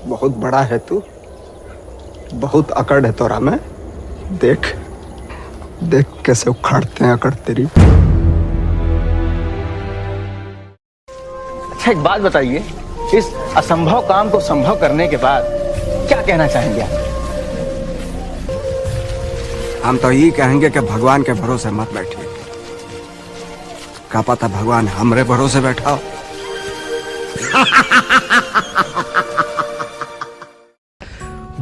बहुत बड़ा है तू, बहुत अकड़ है तोरा में। देख देख कैसे उखाड़ते हैं अकड़ तेरी। अच्छा, एक बात बताइए, इस असंभव काम को संभव करने के बाद क्या कहना चाहेंगे आप? हम तो ये कहेंगे कि भगवान के भरोसे मत बैठिए। क्या पता भगवान हमरे भरोसे बैठा हो।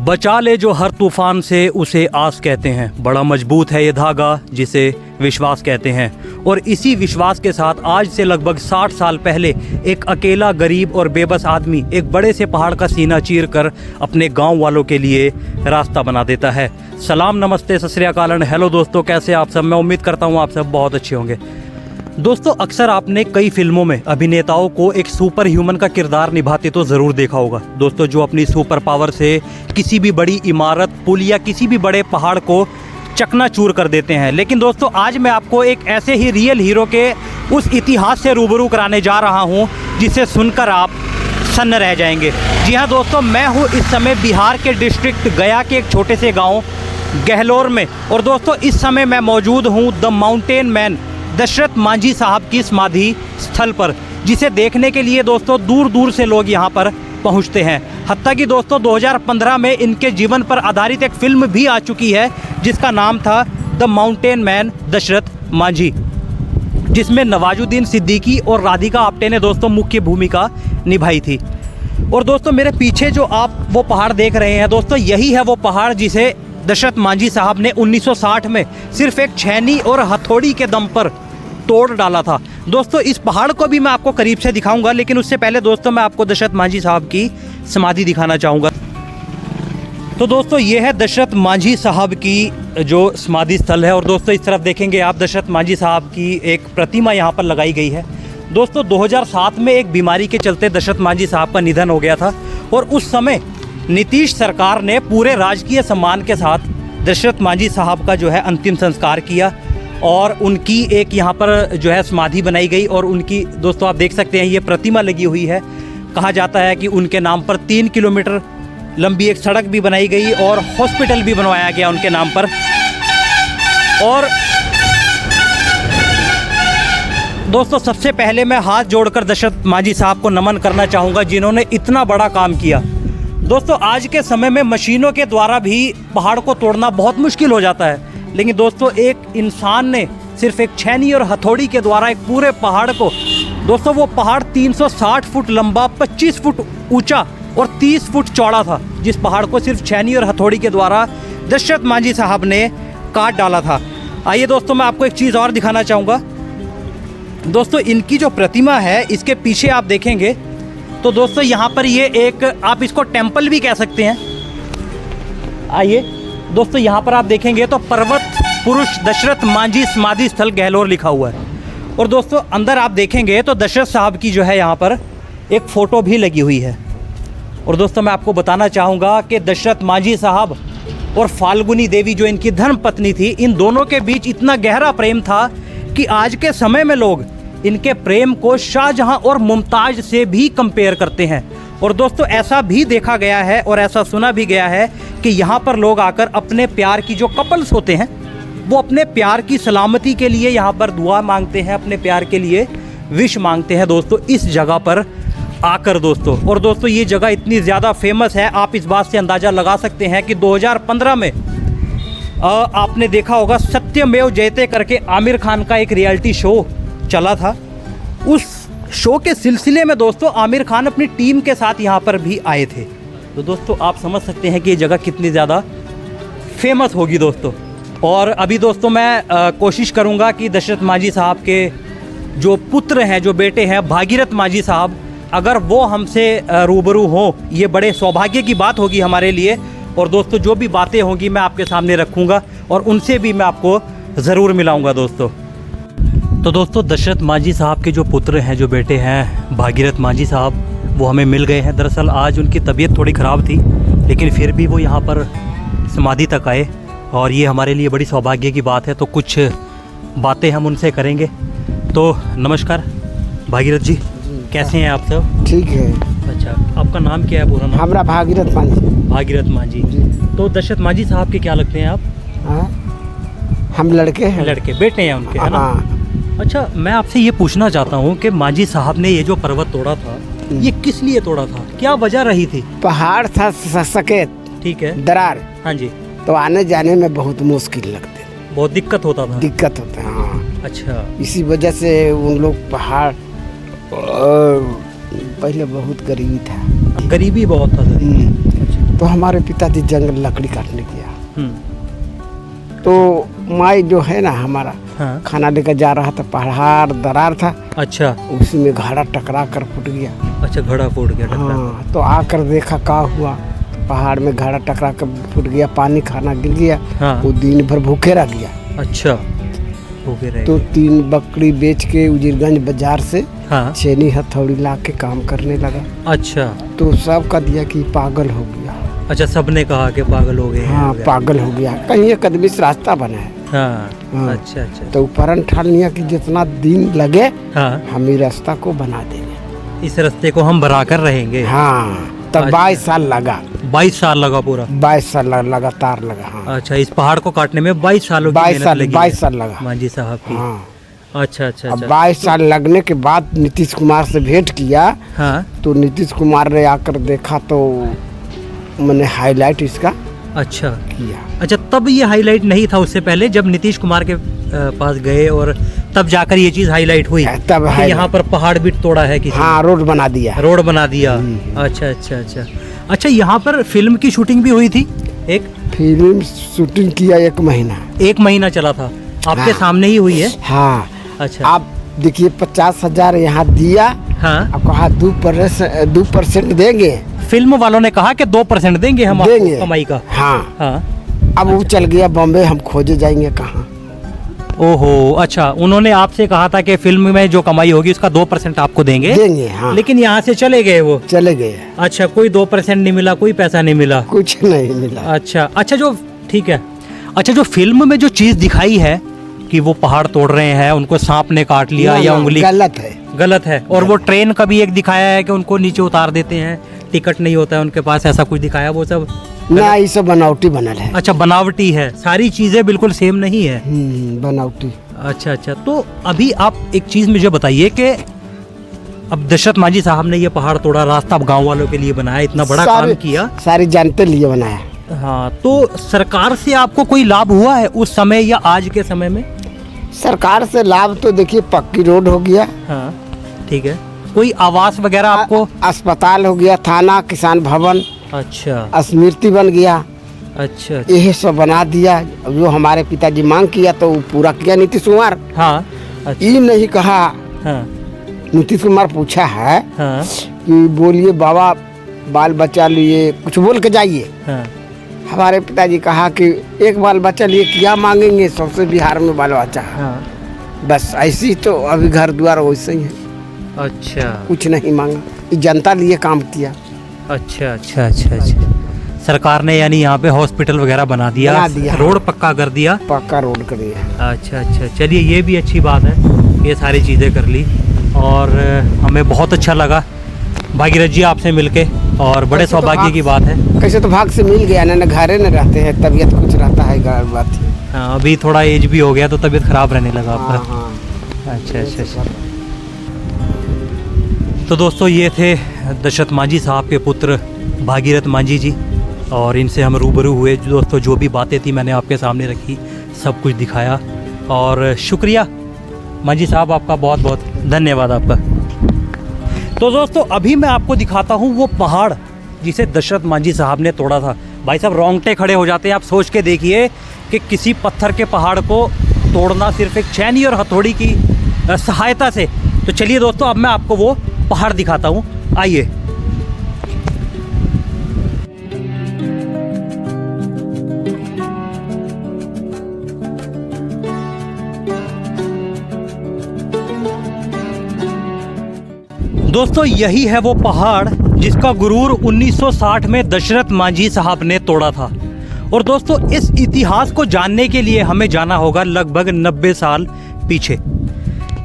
बचा ले जो हर तूफान से उसे आस कहते हैं। बड़ा मजबूत है ये धागा जिसे विश्वास कहते हैं। और इसी विश्वास के साथ आज से लगभग 60 साल पहले एक अकेला गरीब और बेबस आदमी एक बड़े से पहाड़ का सीना चीर कर अपने गांव वालों के लिए रास्ता बना देता है। सलाम, नमस्ते, सत श्री अकाल, हेलो दोस्तों, कैसे आप सब? मैं उम्मीद करता हूँ आप सब बहुत अच्छे होंगे। दोस्तों, अक्सर आपने कई फिल्मों में अभिनेताओं को एक सुपर ह्यूमन का किरदार निभाते तो ज़रूर देखा होगा दोस्तों, जो अपनी सुपर पावर से किसी भी बड़ी इमारत, पुल या किसी भी बड़े पहाड़ को चकनाचूर कर देते हैं। लेकिन दोस्तों, आज मैं आपको एक ऐसे ही रियल हीरो के उस इतिहास से रूबरू कराने जा रहा हूं जिसे सुनकर आप सन्न रह जाएंगे। जी हाँ दोस्तों, मैं हूँ इस समय बिहार के डिस्ट्रिक्ट गया के एक छोटे से गाँव गहलोर में। और दोस्तों, इस समय मैं मौजूद हूँ the mountain man Dashrath Manjhi साहब की समाधि स्थल पर, जिसे देखने के लिए दोस्तों दूर दूर से लोग यहाँ पर पहुँचते हैं। हत्ता कि दोस्तों 2015 में इनके जीवन पर आधारित एक फिल्म भी आ चुकी है जिसका नाम था the mountain man Dashrath Manjhi, जिसमें नवाजुद्दीन सिद्दीकी और राधिका आप्टे ने दोस्तों मुख्य भूमिका निभाई थी। और दोस्तों, मेरे पीछे जो आप वो पहाड़ देख रहे हैं दोस्तों, यही है वो पहाड़ जिसे दशरथ मांझी साहब ने 1960 में सिर्फ एक छेनी और हथौड़ी के दम पर तोड़ डाला था। दोस्तों, इस पहाड़ को भी मैं आपको करीब से दिखाऊंगा, लेकिन उससे पहले दोस्तों मैं आपको दशरथ मांझी साहब की समाधि दिखाना चाहूँगा। तो दोस्तों, ये है दशरथ मांझी साहब की जो समाधि स्थल है। और दोस्तों, इस तरफ देखेंगे आप, दशरथ मांझी साहब की एक प्रतिमा यहाँ पर लगाई गई है। दोस्तों, 2007 में एक बीमारी के चलते दशरथ मांझी साहब का निधन हो गया था और उस समय नीतीश सरकार ने पूरे राजकीय सम्मान के साथ दशरथ मांझी साहब का जो है अंतिम संस्कार किया और उनकी एक यहाँ पर जो है समाधि बनाई गई। और उनकी दोस्तों आप देख सकते हैं ये प्रतिमा लगी हुई है। कहा जाता है कि उनके नाम पर 3 किलोमीटर लंबी एक सड़क भी बनाई गई और हॉस्पिटल भी बनवाया गया उनके नाम पर। और दोस्तों, सबसे पहले मैं हाथ जोड़कर दशरथ मांझी साहब को नमन करना चाहूँगा जिन्होंने इतना बड़ा काम किया। दोस्तों, आज के समय में मशीनों के द्वारा भी पहाड़ को तोड़ना बहुत मुश्किल हो जाता है, लेकिन दोस्तों एक इंसान ने सिर्फ एक छेनी और हथौड़ी के द्वारा एक पूरे पहाड़ को, दोस्तों वो पहाड़ 360 फुट लंबा, 25 फुट ऊंचा और 30 फुट चौड़ा था, जिस पहाड़ को सिर्फ छेनी और हथौड़ी के द्वारा दशरथ मांझी साहब ने काट डाला था। आइए दोस्तों, मैं आपको एक चीज़ और दिखाना चाहूँगा। दोस्तों, इनकी जो प्रतिमा है इसके पीछे आप देखेंगे तो दोस्तों यहाँ पर ये एक, आप इसको टेम्पल भी कह सकते हैं। आइए दोस्तों, यहाँ पर आप देखेंगे तो पर्वत पुरुष दशरथ मांझी समाधि स्थल गहलोर लिखा हुआ है। और दोस्तों, अंदर आप देखेंगे तो दशरथ साहब की जो है यहाँ पर एक फ़ोटो भी लगी हुई है। और दोस्तों, मैं आपको बताना चाहूँगा कि दशरथ मांझी साहब और फाल्गुनी देवी जो इनकी धर्म पत्नी थी, इन दोनों के बीच इतना गहरा प्रेम था कि आज के समय में लोग इनके प्रेम को शाहजहां और मुमताज़ से भी कंपेयर करते हैं। और दोस्तों, ऐसा भी देखा गया है और ऐसा सुना भी गया है कि यहाँ पर लोग आकर अपने प्यार की, जो कपल्स होते हैं वो अपने प्यार की सलामती के लिए यहाँ पर दुआ मांगते हैं, अपने प्यार के लिए विश मांगते हैं दोस्तों इस जगह पर आकर दोस्तों। और दोस्तों, ये जगह इतनी ज़्यादा फेमस है, आप इस बात से अंदाज़ा लगा सकते हैं कि 2015 में आपने देखा होगा सत्यमेव जयते करके आमिर खान का एक रियलिटी शो चला था। उस शो के सिलसिले में दोस्तों आमिर खान अपनी टीम के साथ यहाँ पर भी आए थे। तो दोस्तों, आप समझ सकते हैं कि ये जगह कितनी ज़्यादा फेमस होगी दोस्तों। और अभी दोस्तों मैं कोशिश करूँगा कि दशरथ मांझी साहब के जो पुत्र हैं, जो बेटे हैं भागीरथ मांझी साहब, अगर वो हमसे रूबरू हों, ये बड़े सौभाग्य की बात होगी हमारे लिए। और दोस्तों, जो भी बातें होंगी मैं आपके सामने रखूँगा और उनसे भी मैं आपको ज़रूर मिलाऊँगा दोस्तों। तो दोस्तों, दशरथ मांझी साहब के जो पुत्र हैं, जो बेटे हैं भागीरथ मांझी साहब, वो हमें मिल गए हैं। दरअसल आज उनकी तबीयत थोड़ी ख़राब थी, लेकिन फिर भी वो यहाँ पर समाधि तक आए और ये हमारे लिए बड़ी सौभाग्य की बात है। तो कुछ बातें हम उनसे करेंगे। तो नमस्कार भागीरथ जी, कैसे हैं आप सब? ठीक है। अच्छा, अच्छा, आपका नाम क्या है पूरा नाम? हमारा भागीरथ मांझी। भागीरथ मांझी। तो दशरथ मांझी साहब के क्या लगते हैं आप? हाँ, हम लड़के हैं। लड़के, बेटे हैं उनके, है ना? हाँ। अच्छा, मैं आपसे ये पूछना चाहता हूँ कि मांझी साहब ने ये जो पर्वत तोड़ा था, ये किस लिए तोड़ा था? क्या वजह रही थी? पहाड़ था सकेत, ठीक है। दरार, हाँ जी। तो आने जाने में बहुत मुश्किल लगते, बहुत दिक्कत होता था। दिक्कत होता है। हाँ, अच्छा। इसी वजह से उन लोग पहाड़ पहले बहुत गरीबी था, गरीबी बहुत था सर। तो हमारे पिताजी जंगल लकड़ी काटने गया, हम्म। तो माई जो है ना हमारा, हाँ। खाना लेकर जा रहा था, पहाड़ दरार था, अच्छा। उसी में घड़ा टकरा कर फूट गया। अच्छा, घड़ा फूट गया, टकरा। हाँ, तो आकर देखा क्या हुआ, पहाड़ में घड़ा टकरा कर फूट गया, पानी खाना गिर गया। हाँ। वो दिन भर भूखे रह गया। अच्छा, भूखे रह तो गए। 3 बकरी बेच के उजिरगंज बाजार से हाँ। छेनी हथौड़ी ला के काम करने लगा। अच्छा। तो सब का दिया कि पागल हो गया। अच्छा, सबने कहा कि पागल हो गए हैं, हाँ, हो गया। पागल हो गया, कहीं एक आदमी से रास्ता बना है। हाँ। हाँ। अच्छा अच्छा। तो उपरन ठान लिया कि जितना दिन लगे हाँ, हम ही रास्ता को बना देंगे। इस रास्ते को हम बराकर रहेंगे। हाँ, तब अच्छा। 22 साल लगा। 22 साल लगा पूरा? 22 साल लगातार लगा। हाँ, अच्छा, इस पहाड़ को काटने में 22 सालों की 22 मेहनत साल लगी 22 है साल लगा। मांझी साहब की। हाँ, अच्छा अच्छा अब अच्छा। 22 साल लगने के बाद नीतीश कुमार से भेंट किया, हाँ। तो नीतीश कुमार ने आकर देखा तो मैंने हाईलाइट इसका अच्छा किया। अच्छा, तब ये हाईलाइट नहीं था उससे पहले, जब नीतीश कुमार के पास गए और तब जाकर ये चीज हाईलाइट हुई तब कि highlight। यहाँ पर पहाड़ भी तोड़ा है किसी हाँ, रोड बना दिया। ने, रोड बना दिया। अच्छा अच्छा अच्छा। अच्छा, यहाँ पर फिल्म की शूटिंग भी हुई थी एक? फिल्म शूटिंग किया 1 महीना। 1 महीना चला था, आपके हाँ। सामने ही हुई है? हाँ। अच्छा। आप देखिए 50,000 यहाँ दिया, हाँ। अब कहा 2% देंगे। फिल्म वालों ने कहा कि 2% देंगे हम आपको देंगे कमाई का। हाँ। हाँ। अब वो चल गया बॉम्बे, हम खोजे जाएंगे कहाँ। ओहो, अच्छा, उन्होंने आपसे कहा था कि फिल्म में जो कमाई होगी उसका 2% आपको देंगे। हाँ। लेकिन यहाँ से चले गए वो? चले गए। अच्छा, कोई 2% नहीं मिला, कोई पैसा नहीं मिला? कुछ नहीं मिला। अच्छा अच्छा, जो ठीक है। अच्छा, जो फिल्म में जो चीज दिखाई है कि वो पहाड़ तोड़ रहे हैं, उनको सांप ने काट लिया या उंगली, गलत है। गलत है। और वो ट्रेन का भी एक दिखाया है कि उनको नीचे उतार देते हैं, टिकट नहीं होता है उनके पास, ऐसा कुछ दिखाया, वो सब ना, ये सब बनावटी बनल है। अच्छा, बनावटी है, सारी चीजें बिल्कुल सेम नहीं है। बनावटी। अच्छा अच्छा। तो अभी आप एक चीज मुझे बताइए कि अब दशरथ मांझी साहब ने ये पहाड़ तोड़ा, रास्ता गांव वालों के लिए बनाया, इतना बड़ा काम किया, सारी जानते लिए बनाया। हाँ, तो सरकार से आपको कोई लाभ हुआ है उस समय या आज के समय में? सरकार से लाभ तो देखिए, पक्की रोड हो गया। हाँ, ठीक है। कोई आवास वगैरह आपको? अस्पताल हो गया, थाना, किसान भवन, अच्छा स्मृति बन गया। अच्छा। यही सब बना दिया। जो हमारे पिताजी मांग किया तो वो पूरा किया नीतीश कुमार। हाँ। अच्छा। ये नहीं कहा, हाँ। नीतीश कुमार पूछा है हाँ। कि बोलिए बाबा, बाल बच्चा लिए कुछ बोल के जाइए। हाँ। हमारे पिताजी कहा कि एक बाल बच्चा लिए क्या मांगेंगे, सबसे बिहार में बाल बच्चा है। हाँ। बस ऐसी तो अभी घर द्वार वैसे ही है, अच्छा कुछ नहीं मांगा। ये जनता लिए काम किया। अच्छा अच्छा अच्छा अच्छा। सरकार ने यानी यहाँ पे हॉस्पिटल वगैरह बना दिया, रोड पक्का कर दिया। पक्का रोड कर दिया। अच्छा अच्छा, चलिए, ये भी अच्छी बात है, ये सारी चीज़ें कर ली और हमें बहुत अच्छा लगा भागीरथ जी आपसे मिलके, और बड़े सौभाग्य की बात है। कैसे तो भाग से मिल गया ना, घरे न रहते हैं, तबीयत कुछ रहता है, बात। हाँ, अभी थोड़ा एज भी हो गया तो तबीयत खराब रहने लगा आपका। हाँ। अच्छा अच्छा अच्छा। तो दोस्तों, ये थे दशरथ मांझी साहब के पुत्र भागीरथ मांझी जी, और इनसे हम रूबरू हुए। दोस्तों, जो भी बातें थी मैंने आपके सामने रखी, सब कुछ दिखाया, और शुक्रिया मांझी साहब, आपका बहुत बहुत धन्यवाद आपका। तो दोस्तों, अभी मैं आपको दिखाता हूँ वो पहाड़ जिसे दशरथ मांझी साहब ने तोड़ा था। भाई साहब, रोंगटे खड़े हो जाते हैं। आप सोच के देखिए कि किसी पत्थर के पहाड़ को तोड़ना सिर्फ एक छेनी और हथौड़ी की सहायता से। तो चलिए दोस्तों, अब मैं आपको वो पहाड़ दिखाता हूँ, आइए। दोस्तों, यही है वो पहाड़ जिसका गुरूर 1960 में दशरथ मांझी साहब ने तोड़ा था। और दोस्तों, इस इतिहास को जानने के लिए हमें जाना होगा लगभग 90 साल पीछे।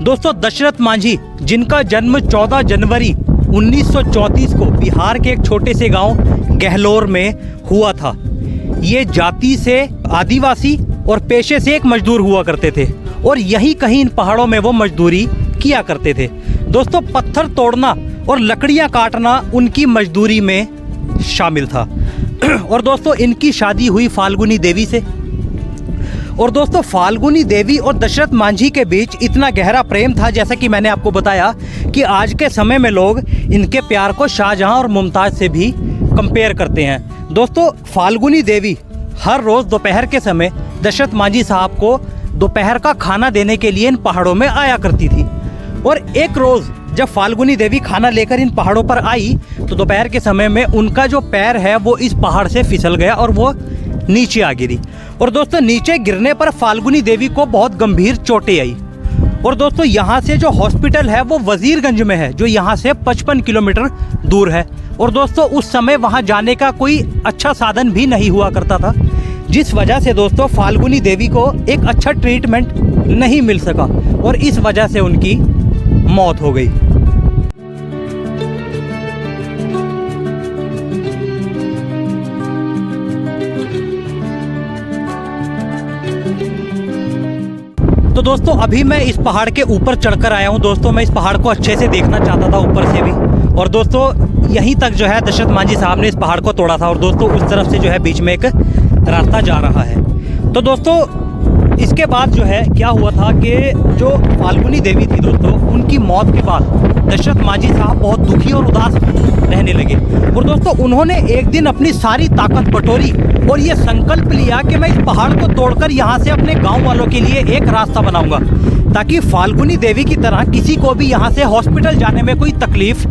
दोस्तों, दशरथ मांझी, जिनका जन्म 14 जनवरी 1934 को बिहार के एक छोटे से गांव गहलोर में हुआ था। ये जाति से आदिवासी और पेशे से एक मजदूर हुआ करते थे और यहीं कहीं इन पहाड़ों में वो मजदूरी किया करते थे। दोस्तों, पत्थर तोड़ना और लकड़ियां काटना उनकी मजदूरी में शामिल था। और दोस्तों, इनकी शादी हुई फाल्गुनी देवी से। और दोस्तों, फाल्गुनी देवी और दशरथ मांझी के बीच इतना गहरा प्रेम था, जैसा कि मैंने आपको बताया कि आज के समय में लोग इनके प्यार को शाहजहां और मुमताज़ से भी कंपेयर करते हैं। दोस्तों, फाल्गुनी देवी हर रोज़ दोपहर के समय दशरथ मांझी साहब को दोपहर का खाना देने के लिए इन पहाड़ों में आया करती थी। और एक रोज़ जब फाल्गुनी देवी खाना लेकर इन पहाड़ों पर आई तो दोपहर के समय में उनका जो पैर है वो इस पहाड़ से फिसल गया और वो नीचे आ गिरी। और दोस्तों, नीचे गिरने पर फाल्गुनी देवी को बहुत गंभीर चोटें आई। और दोस्तों, यहाँ से जो हॉस्पिटल है वो वजीरगंज में है, जो यहाँ से 55 किलोमीटर दूर है। और दोस्तों, उस समय वहाँ जाने का कोई अच्छा साधन भी नहीं हुआ करता था, जिस वजह से दोस्तों फाल्गुनी देवी को एक अच्छा ट्रीटमेंट नहीं मिल सका और इस वजह से उनकी मौत हो गई। तो दोस्तों, अभी मैं इस पहाड़ के ऊपर चढ़कर आया हूँ। दोस्तों, मैं इस पहाड़ को अच्छे से देखना चाहता था ऊपर से भी। और दोस्तों, यहीं तक जो है दशरथ मांझी साहब ने इस पहाड़ को तोड़ा था। और दोस्तों, उस तरफ से जो है बीच में एक रास्ता जा रहा है। तो दोस्तों, इसके बाद जो है क्या हुआ था कि जो फाल्गुनी देवी थी दोस्तों, उनकी मौत के बाद दशरथ मांझी साहब बहुत दुखी और उदास रहने लगे। और दोस्तों, उन्होंने एक दिन अपनी सारी ताकत बटोरी और ये संकल्प लिया कि मैं इस पहाड़ को तोड़कर यहाँ से अपने गांव वालों के लिए एक रास्ता बनाऊंगा, ताकि फाल्गुनी देवी की तरह किसी को भी यहाँ से हॉस्पिटल जाने में कोई तकलीफ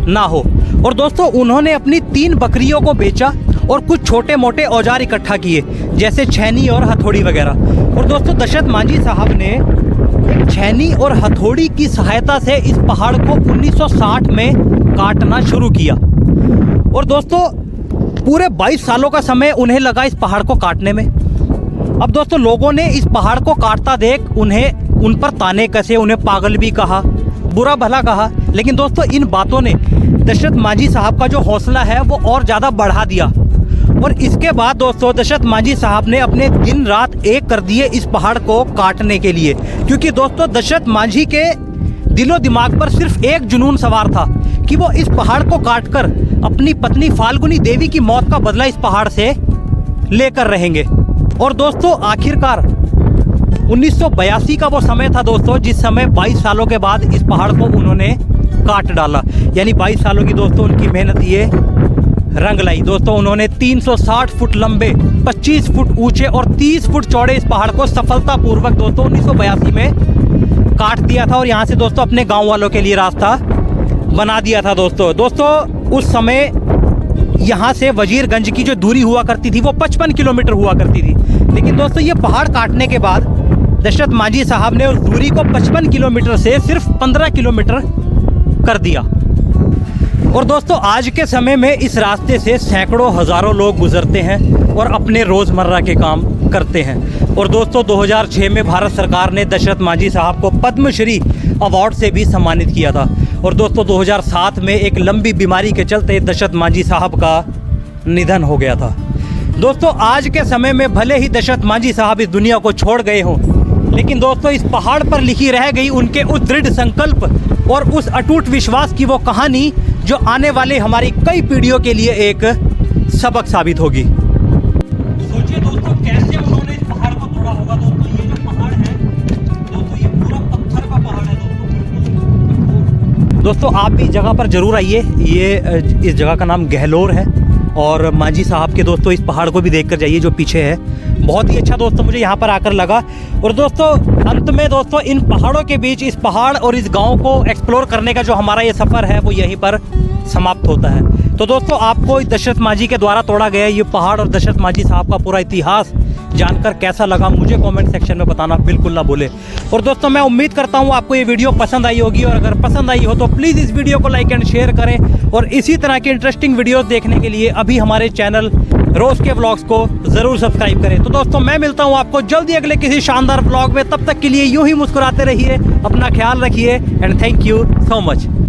ना हो। और दोस्तों, उन्होंने अपनी 3 बकरियों को बेचा और कुछ छोटे मोटे औजार इकट्ठा किए, जैसे छेनी और हथौड़ी वगैरह। और दोस्तों, दशरथ मांझी साहब ने छेनी और हथौड़ी की सहायता से इस पहाड़ को 1960 में काटना शुरू किया। और दोस्तों, पूरे 22 सालों का समय उन्हें लगा इस पहाड़ को काटने में। अब दोस्तों, लोगों ने इस पहाड़ को काटता देख उन पर ताने कसे, उन्हें पागल भी कहा, बुरा भला कहा। लेकिन दोस्तों, इन बातों ने दशरथ मांझी साहब का जो हौसला है वो और ज़्यादा बढ़ा दिया। और इसके बाद दोस्तों, दशरथ मांझी साहब ने अपने दिन रात एक कर दिए इस पहाड़ को काटने के लिए। क्योंकि दोस्तों, दशरथ मांझी के दिलो दिमाग पर सिर्फ एक जुनून सवार था कि वो इस पहाड़ को काटकर अपनी पत्नी फाल्गुनी देवी की मौत का बदला इस पहाड़ से लेकर रहेंगे। और दोस्तों, आखिरकार 1982 का वो समय था दोस्तों, जिस समय 22 सालों के बाद इस पहाड़ को उन्होंने काट डाला। यानी 22 सालों की दोस्तों उनकी मेहनत ये रंग लाई। दोस्तों, उन्होंने 360 फुट लंबे, 25 फुट ऊंचे और 30 फुट चौड़े इस पहाड़ को सफलतापूर्वक दोस्तों 1982 में काट दिया था और यहाँ से दोस्तों अपने गांव वालों के लिए रास्ता बना दिया था। दोस्तों, उस समय यहाँ से वजीरगंज की जो दूरी हुआ करती थी वो 55 किलोमीटर हुआ करती थी। लेकिन दोस्तों, ये पहाड़ काटने के बाद दशरथ मांझी साहब ने उस दूरी को 55 किलोमीटर से सिर्फ 15 किलोमीटर कर दिया। और दोस्तों, आज के समय में इस रास्ते से सैकड़ों हज़ारों लोग गुजरते हैं और अपने रोज़मर्रा के काम करते हैं। और दोस्तों, 2006 में भारत सरकार ने दशरथ मांझी साहब को पद्मश्री अवार्ड से भी सम्मानित किया था। और दोस्तों, 2007 में एक लंबी बीमारी के चलते दशरथ मांझी साहब का निधन हो गया था। दोस्तों, आज के समय में भले ही दशरथ मांझी साहब इस दुनिया को छोड़ गए हों, लेकिन दोस्तों, इस पहाड़ पर लिखी रह गई उनके उस दृढ़ संकल्प और उस अटूट विश्वास की वो कहानी जो आने वाले हमारी कई पीढ़ियों के लिए एक सबक साबित होगी। सोचिए दोस्तों, कैसे उन्होंने इस पहाड़ को तोड़ा होगा। दोस्तों, ये जो पहाड़ है दोस्तों, ये पूरा पत्थर का पहाड़ है दोस्तों, आप भी इस जगह पर जरूर आइए। इस जगह का नाम गहलोर है और मांझी साहब के दोस्तों इस पहाड़ को भी देख कर जाइए जो पीछे है। बहुत ही अच्छा दोस्तों मुझे यहाँ पर आकर लगा। और दोस्तों, अंत में दोस्तों, इन पहाड़ों के बीच इस पहाड़ और इस गांव को एक्सप्लोर करने का जो हमारा ये सफ़र है वो यहीं पर समाप्त होता है। तो दोस्तों, आपको दशरथ मांझी के द्वारा तोड़ा गया ये पहाड़ और दशरथ मांझी साहब का पूरा इतिहास जानकर कैसा लगा मुझे कमेंट सेक्शन में बताना बिल्कुल ना भूले। और दोस्तों, मैं उम्मीद करता हूँ आपको ये वीडियो पसंद आई होगी, और अगर पसंद आई हो तो प्लीज़ इस वीडियो को लाइक एंड शेयर करें। और इसी तरह के इंटरेस्टिंग वीडियोस देखने के लिए अभी हमारे चैनल रोज के व्लॉग्स को ज़रूर सब्सक्राइब करें। तो दोस्तों, मैं मिलता हूँ आपको जल्दी अगले किसी शानदार व्लॉग में। तब तक के लिए यूं ही मुस्कुराते रहिए, अपना ख्याल रखिए and thank you so much.